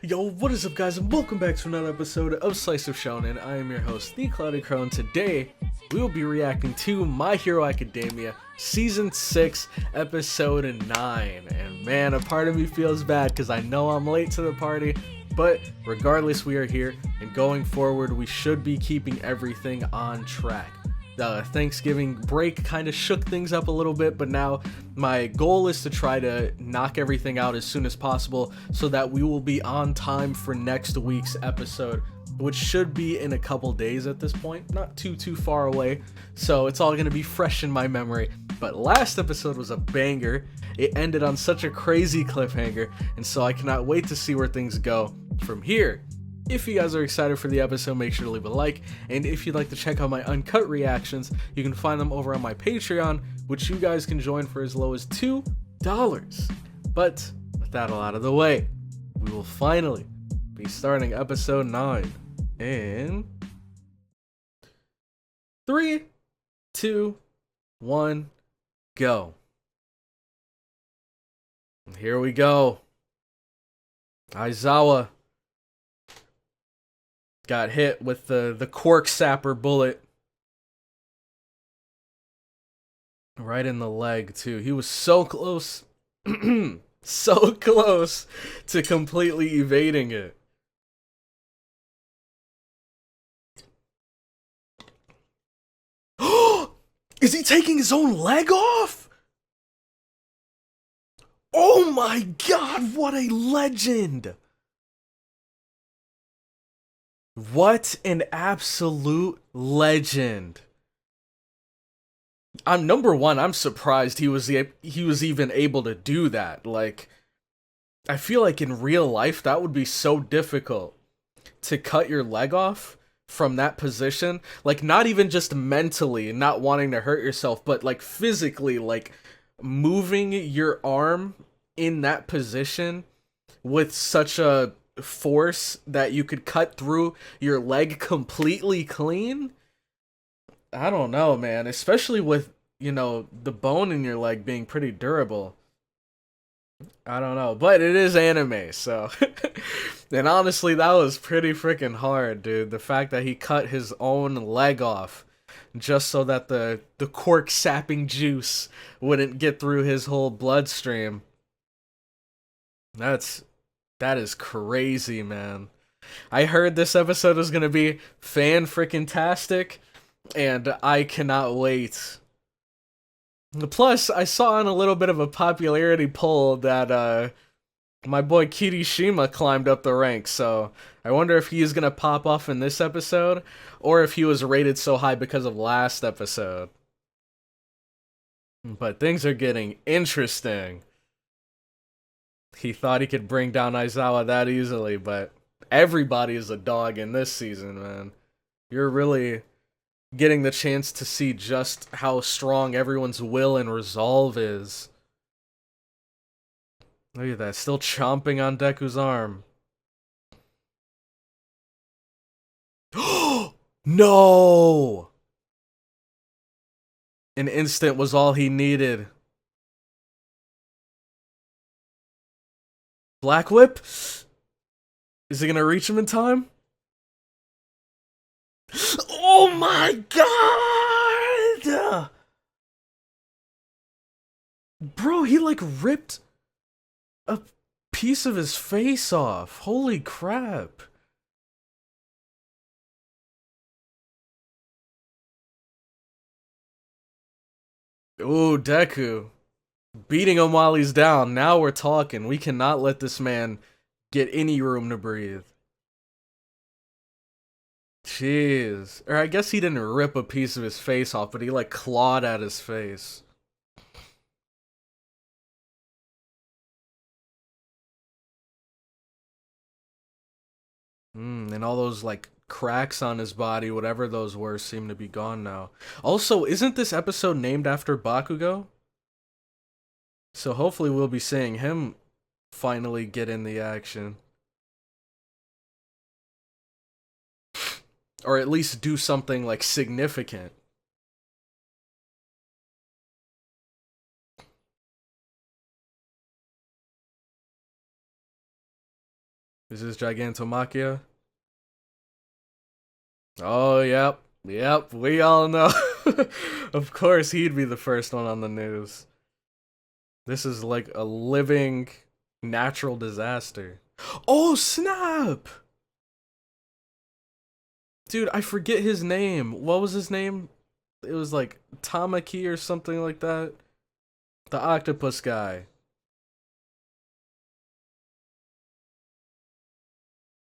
Yo, what is up guys, and welcome back to another episode of Slice of Shonen. I am your host, The Cloudy Crow, and today we will be reacting to My Hero Academia Season 6, Episode 9. And man, a part of me feels bad because I know I'm late to the party, but regardless, we are here, and going forward, we should be keeping everything on track. The Thanksgiving break kind of shook things up a little bit, but now my goal is to try to knock everything out as soon as possible so that we will be on time for next week's episode, which should be in a couple days at this point, not too far away, so it's all going to be fresh in my memory. But last episode was a banger. It ended on such a crazy cliffhanger, and so I cannot wait to see where things go from here. If you guys are excited for the episode, make sure to leave a like, and if you'd like to check out my uncut reactions, you can find them over on my Patreon, which you guys can join for as low as $2. But with that all out of the way, we will finally be starting episode 9 in 3, 2, 1, go. And here we go. Aizawa got hit with the cork sapper bullet right in the leg too. He was so close, so close to completely evading it. Is he taking his own leg off? Oh my god, what a legend! What an absolute legend. I'm number one, I'm surprised he was even able to do that. Like, I feel like in real life that would be so difficult to cut your leg off from that position. Like, not even just mentally not wanting to hurt yourself, but like physically, like moving your arm in that position with such a force that you could cut through your leg completely clean. I don't know, man, especially with, you know, the bone in your leg being pretty durable. I don't know, but it is anime, so and honestly that was pretty freaking hard, dude. The fact that he cut his own leg off just so that the cork sapping juice wouldn't get through his whole bloodstream. That is crazy, man. I heard this episode was gonna be fan-freaking-tastic, and I cannot wait. Plus, I saw on a little bit of a popularity poll that my boy Kirishima climbed up the ranks, so I wonder if he is gonna pop off in this episode, or if he was rated so high because of last episode. But things are getting interesting. He thought he could bring down Aizawa that easily, but everybody is a dog in this season, man. You're really getting the chance to see just how strong everyone's will and resolve is. Look at that, still chomping on Deku's arm. No! An instant was all he needed. Black Whip? Is it gonna reach him in time? Oh my god! Bro, he like ripped a piece of his face off. Holy crap. Ooh, Deku. Beating him while he's down. Now we're talking. We cannot let this man get any room to breathe. Jeez. Or I guess he didn't rip a piece of his face off, but he like clawed at his face. And all those like cracks on his body, whatever those were, seem to be gone now. Also, isn't this episode named after Bakugo? So hopefully we'll be seeing him finally get in the action. Or at least do something like significant. Is this Gigantomachia? Oh, yep. Yep, we all know. Of course, he'd be the first one on the news. This is like a living natural disaster. Oh, snap! Dude, I forget his name. What was his name? It was like Tamaki or something like that. The octopus guy.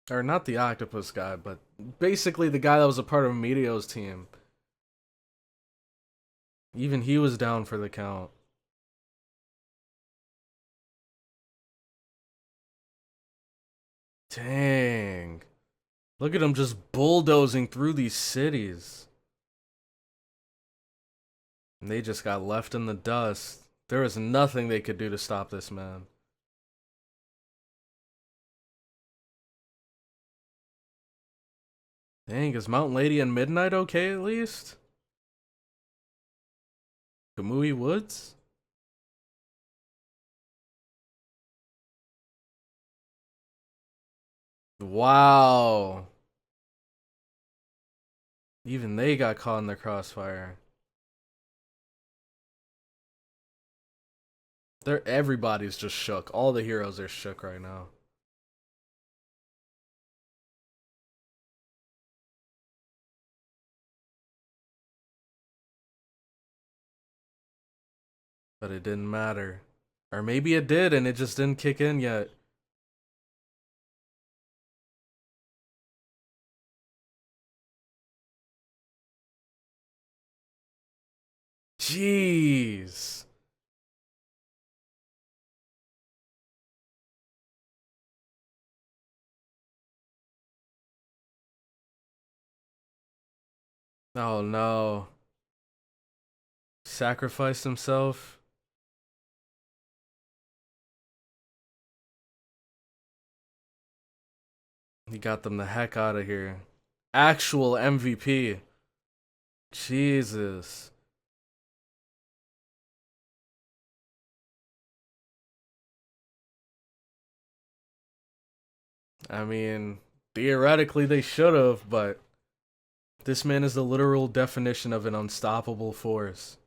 Or not the octopus guy, but basically the guy that was a part of Meteo's team. Even he was down for the count. Dang. Look at him just bulldozing through these cities. And they just got left in the dust. There was nothing they could do to stop this man. Dang, is Mountain Lady and Midnight okay at least? Kamui Woods? Wow. Even they got caught in the crossfire. Everybody's just shook. All the heroes are shook right now. But it didn't matter. Or maybe it did and it just didn't kick in yet. Jeez. Oh no. Sacrificed himself. He got them the heck out of here. Actual MVP. Jesus. I mean, theoretically they should have, but this man is the literal definition of an unstoppable force.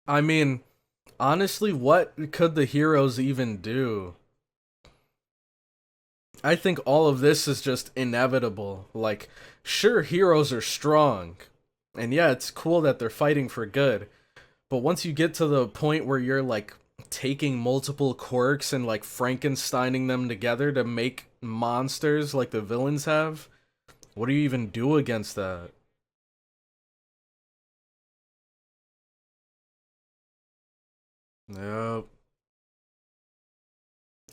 I mean, honestly, what could the heroes even do? I think all of this is just inevitable. Like, sure, heroes are strong. And yeah, it's cool that they're fighting for good. But once you get to the point where you're like taking multiple quirks and like Frankensteining them together to make monsters like the villains have, what do you even do against that? Yep.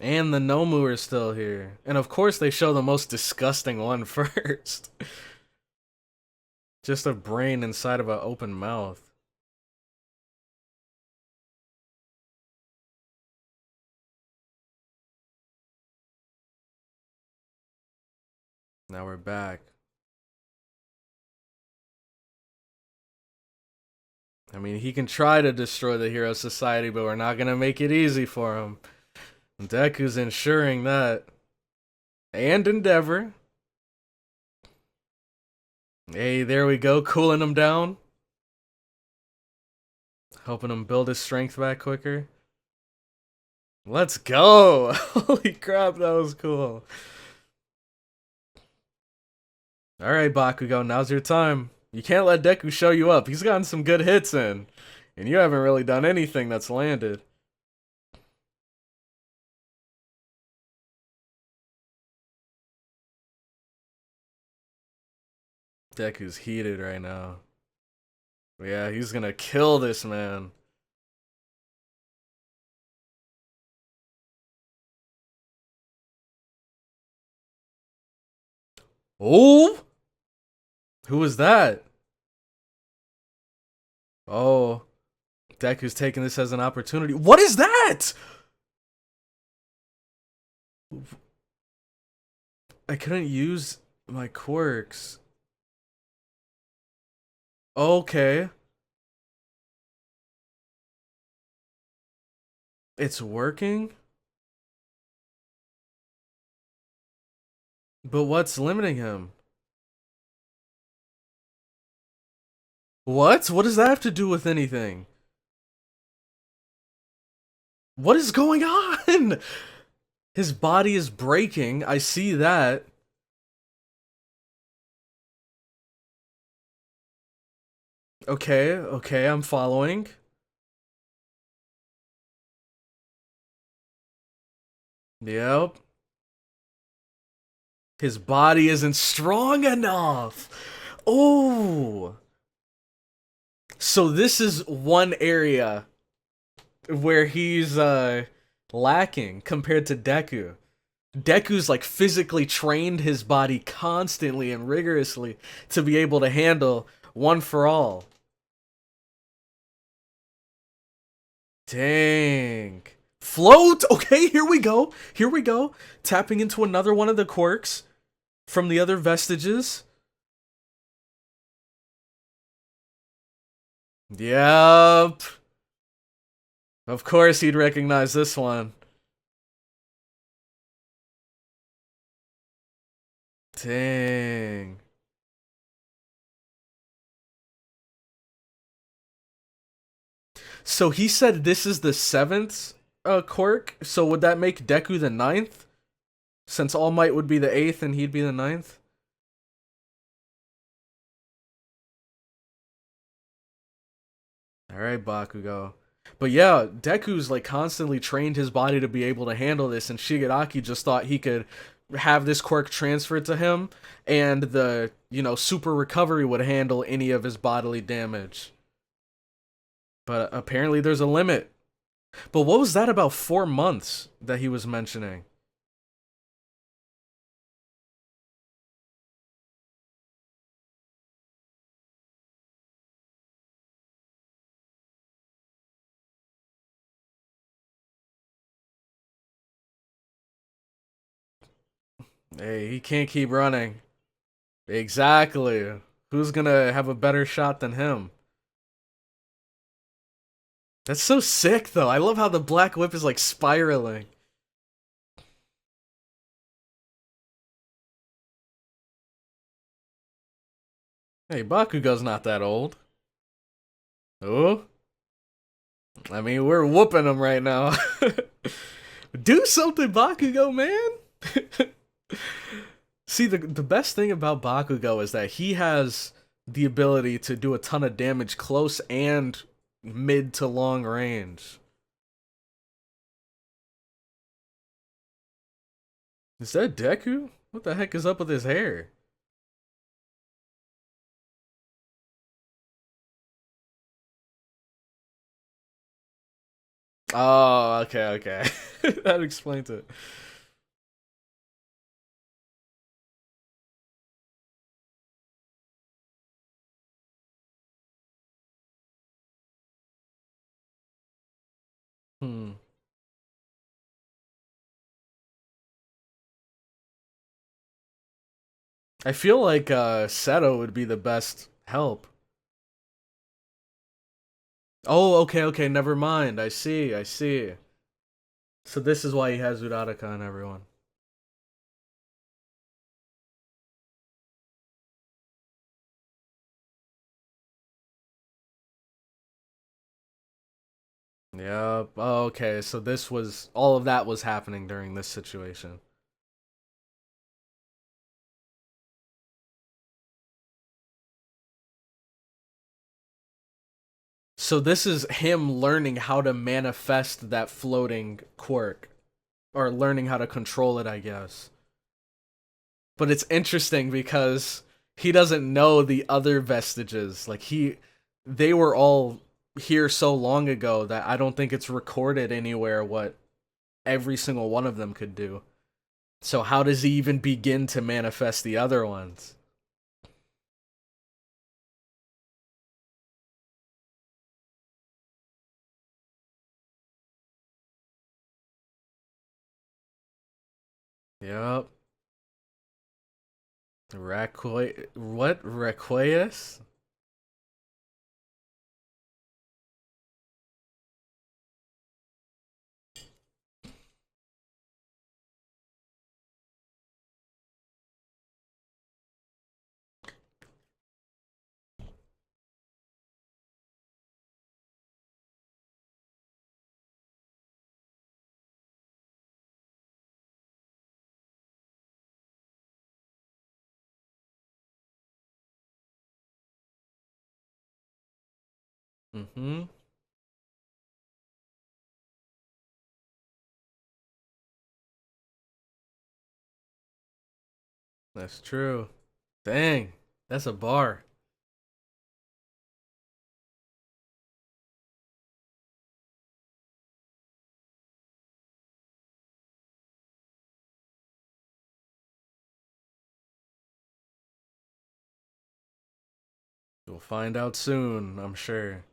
And the Nomu are still here. And of course they show the most disgusting one first. Just a brain inside of an open mouth. Now we're back. I mean, he can try to destroy the Hero Society, but we're not gonna make it easy for him. Deku's ensuring that. And Endeavor. Hey, there we go, cooling him down. Helping him build his strength back quicker. Let's go! Holy crap, that was cool. Alright, Bakugo, now's your time. You can't let Deku show you up. He's gotten some good hits in. And you haven't really done anything that's landed. Deku's heated right now. Yeah, he's gonna kill this man. Oh! Who was that? Oh. Deku's taking this as an opportunity. What is that? I couldn't use my quirks. Okay. It's working? But what's limiting him? What? What does that have to do with anything? What is going on? His body is breaking. I see that. Okay, okay, I'm following. Yep. His body isn't strong enough. Oh. So this is one area where he's lacking compared to Deku. Deku's like physically trained his body constantly and rigorously to be able to handle One for All. Dang. Float! Okay, here we go. Here we go. Tapping into another one of the quirks from the other vestiges. Yep. Of course he'd recognize this one. Dang. So he said this is the 7th quirk, so would that make Deku the 9th? Since All Might would be the 8th and he'd be the 9th? Alright, Bakugo. But yeah, Deku's like constantly trained his body to be able to handle this, and Shigaraki just thought he could have this quirk transferred to him, and the, super recovery would handle any of his bodily damage. But apparently there's a limit. But what was that about 4 months that he was mentioning? Hey, he can't keep running. Exactly. Who's gonna have a better shot than him? That's so sick, though. I love how the Black Whip is like spiraling. Hey, Bakugo's not that old. Oh? I mean, we're whooping him right now. Do something, Bakugo, man! See, the best thing about Bakugo is that he has the ability to do a ton of damage close and mid to long range. Is that Deku? What the heck is up with his hair? Oh, okay, okay. That explains it. Hmm. I feel like Seto would be the best help. Oh, okay, okay, never mind. I see, I see. So this is why he has Uraraka on everyone. Yep. Oh, okay, so this was all of that was happening during this situation. So this is him learning how to manifest that floating quirk. Or learning how to control it, I guess. But it's interesting because he doesn't know the other vestiges. Like they were all here so long ago that I don't think it's recorded anywhere what every single one of them could do. So how does he even begin to manifest the other ones? Yep. What? Requies? Mm-hmm. That's true. Dang. That's a bar. We'll find out soon, I'm sure.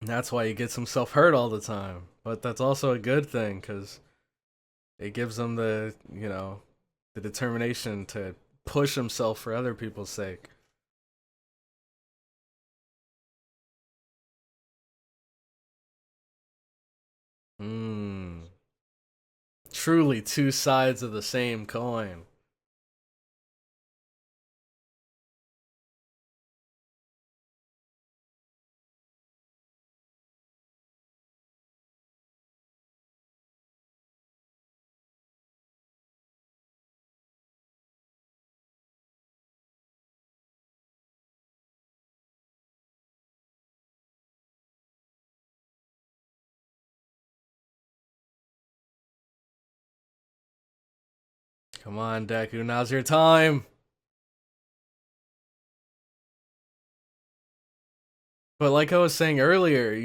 That's why he gets himself hurt all the time. But that's also a good thing, because it gives him the determination to push himself for other people's sake. Hmm. Truly two sides of the same coin. Come on, Deku, now's your time. But like I was saying earlier,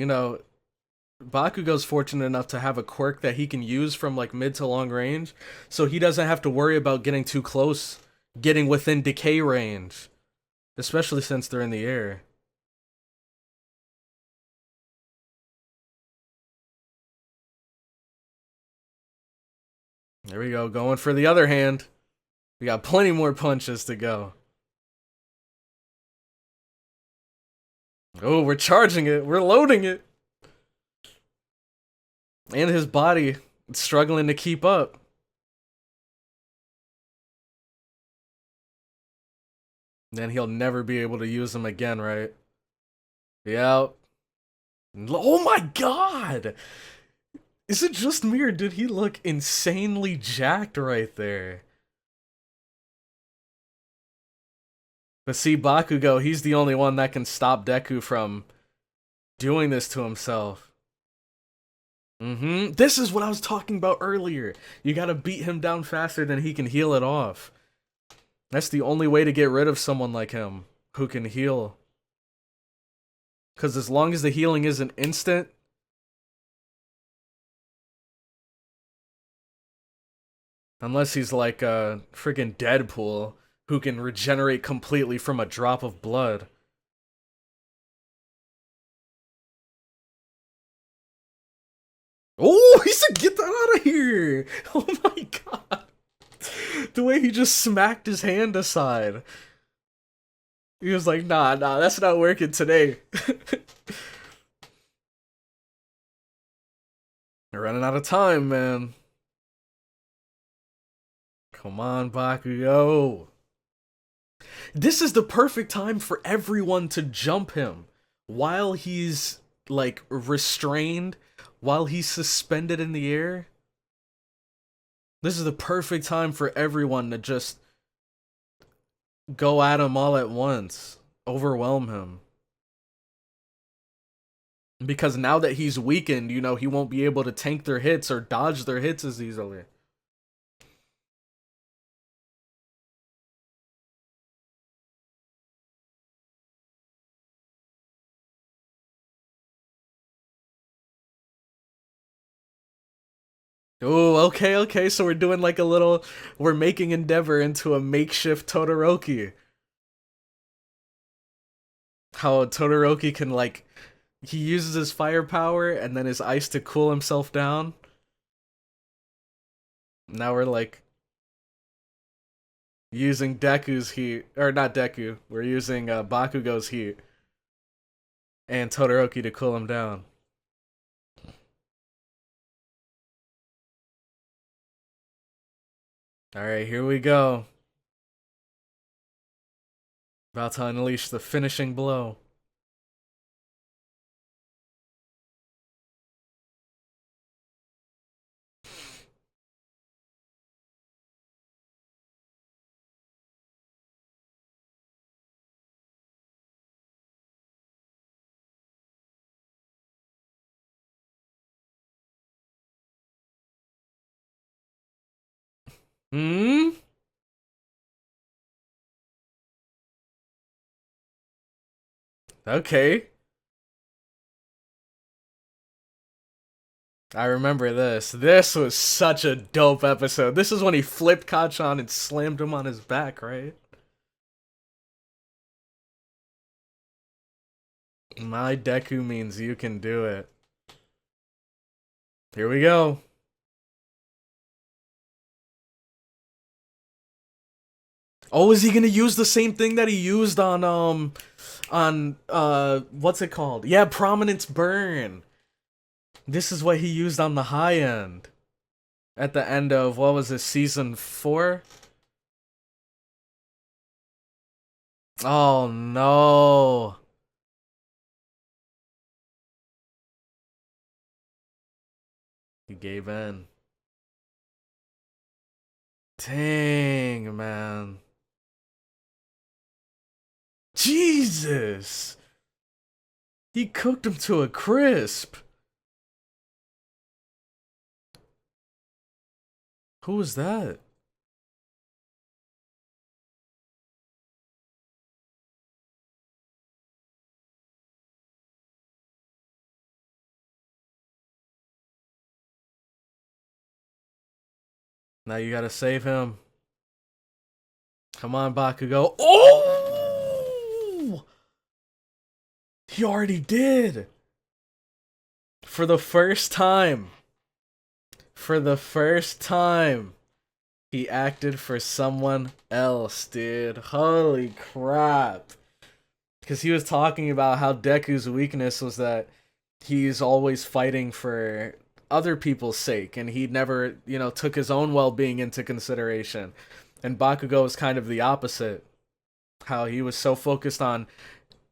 Bakugo's fortunate enough to have a quirk that he can use from like mid to long range, so he doesn't have to worry about getting too close, getting within decay range, especially since they're in the air. There we go, going for the other hand. We got plenty more punches to go. Oh, we're charging it. We're loading it. And his body struggling to keep up. Then he'll never be able to use them again, right? Yeah. Oh my god! Is it just me or did he look insanely jacked right there? But see, Bakugo, he's the only one that can stop Deku from doing this to himself. This is what I was talking about earlier. You gotta beat him down faster than he can heal it off. That's the only way to get rid of someone like him who can heal. Because as long as the healing isn't instant, unless he's like a freaking Deadpool who can regenerate completely from a drop of blood. Oh, he said, get that out of here! Oh my god. The way he just smacked his hand aside. He was like, nah, that's not working today. They're running out of time, man. Come on, Bakugo. This is the perfect time for everyone to jump him while he's like restrained, while he's suspended in the air. This is the perfect time for everyone to just go at him all at once, overwhelm him. Because now that he's weakened, he won't be able to tank their hits or dodge their hits as easily. Oh, okay, so we're doing like a little, we're making Endeavor into a makeshift Todoroki. How Todoroki can like, he uses his firepower and then his ice to cool himself down. Now we're like using Deku's heat, or not Deku, we're using Bakugo's heat and Todoroki to cool him down. Alright, here we go. About to unleash the finishing blow. Hmm? Okay. I remember this. This was such a dope episode. This is when he flipped Kachan and slammed him on his back, right? My Deku means you can do it. Here we go. Oh, is he gonna use the same thing that he used on what's it called? Yeah, Prominence Burn. This is what he used on the high end. At the end of, what was it, season 4? Oh no. He gave in. Dang, man. Jesus! He cooked him to a crisp. Who was that? Now you gotta save him. Come on, Bakugo. Oh! He already did! For the first time. For the first time. He acted for someone else, dude. Holy crap. Because he was talking about how Deku's weakness was that he's always fighting for other people's sake, and he never, took his own well-being into consideration. And Bakugo was kind of the opposite. How he was so focused on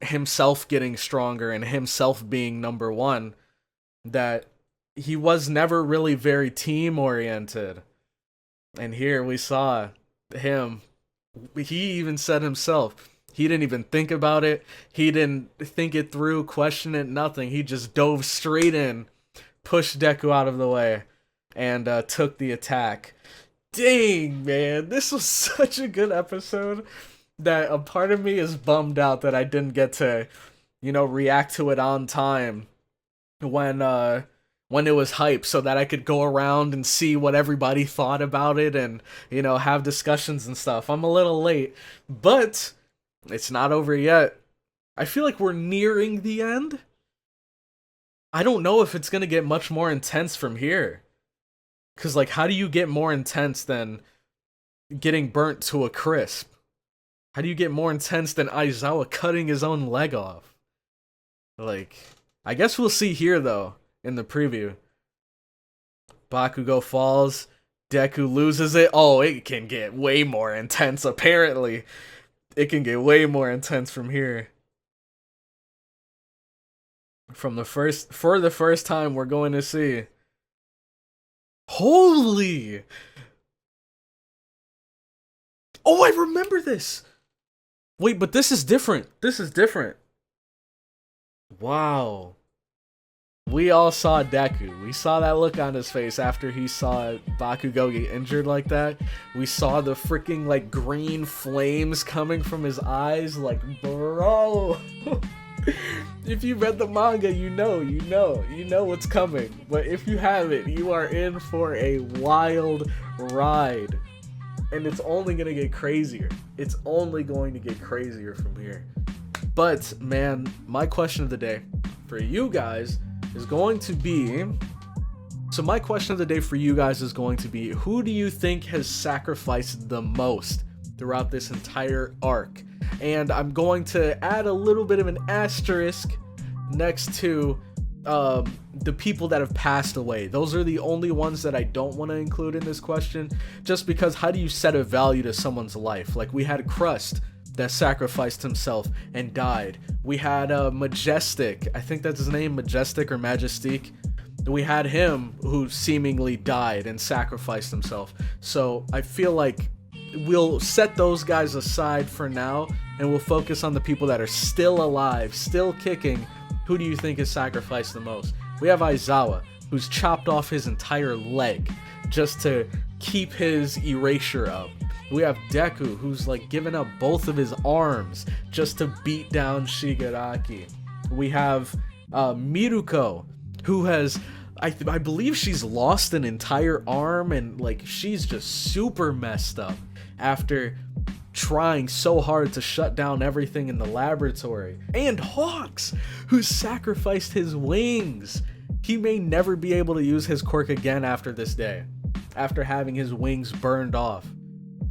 himself getting stronger and himself being number one that he was never really very team-oriented. And here we saw him. He even said himself, he didn't even think about it. He didn't think it through, question it, nothing. He just dove straight in, pushed Deku out of the way, and took the attack. Dang, man. This was such a good episode that a part of me is bummed out that I didn't get to, react to it on time when it was hype, so that I could go around and see what everybody thought about it and, have discussions and stuff. I'm a little late, but it's not over yet. I feel like we're nearing the end. I don't know if it's gonna get much more intense from here. Cause like, how do you get more intense than getting burnt to a crisp? How do you get more intense than Aizawa cutting his own leg off? Like, I guess we'll see here though, in the preview. Bakugo falls, Deku loses it. Oh, it can get way more intense, apparently. It can get way more intense from here. For the first time, we're going to see. Holy! Oh, I remember this! Wait, but this is different. This is different. Wow. We all saw Deku. We saw that look on his face after he saw Bakugo get injured like that. We saw the freaking, like, green flames coming from his eyes. Like, bro. If you read the manga, you know what's coming. But if you haven't, you are in for a wild ride. And it's only gonna get crazier. It's only going to get crazier from here. But man, my question of the day for you guys is going to be... So my question of the day for you guys is going to be, who do you think has sacrificed the most throughout this entire arc? And I'm going to add a little bit of an asterisk next to the people that have passed away. Those are the only ones that I don't want to include in this question, just because how do you set a value to someone's life? Like, we had Crust that sacrificed himself and died. We had Majestic, I think that's his name, Majestic or Majestique. We had him who seemingly died and sacrificed himself. So I feel like we'll set those guys aside for now, and we'll focus on the people that are still alive, still kicking. Who do you think has sacrificed the most? We have Aizawa, who's chopped off his entire leg just to keep his erasure up. We have Deku, who's like given up both of his arms just to beat down Shigaraki. We have Miruko, who has, I believe she's lost an entire arm, and like she's just super messed up after trying so hard to shut down everything in the laboratory. And Hawks, who sacrificed his wings. He may never be able to use his quirk again after this day, after having his wings burned off.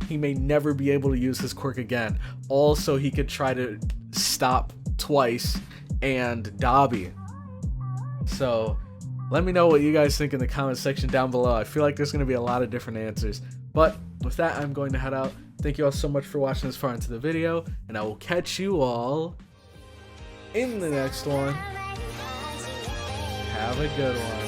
He may never be able to use his quirk again. Also, he could try to stop Twice and Dabi. So let me know what you guys think in the comment section down below. I feel like there's going to be a lot of different answers. But with that, I'm going to head out. Thank you all so much for watching this far into the video, and I will catch you all in the next one. Have a good one.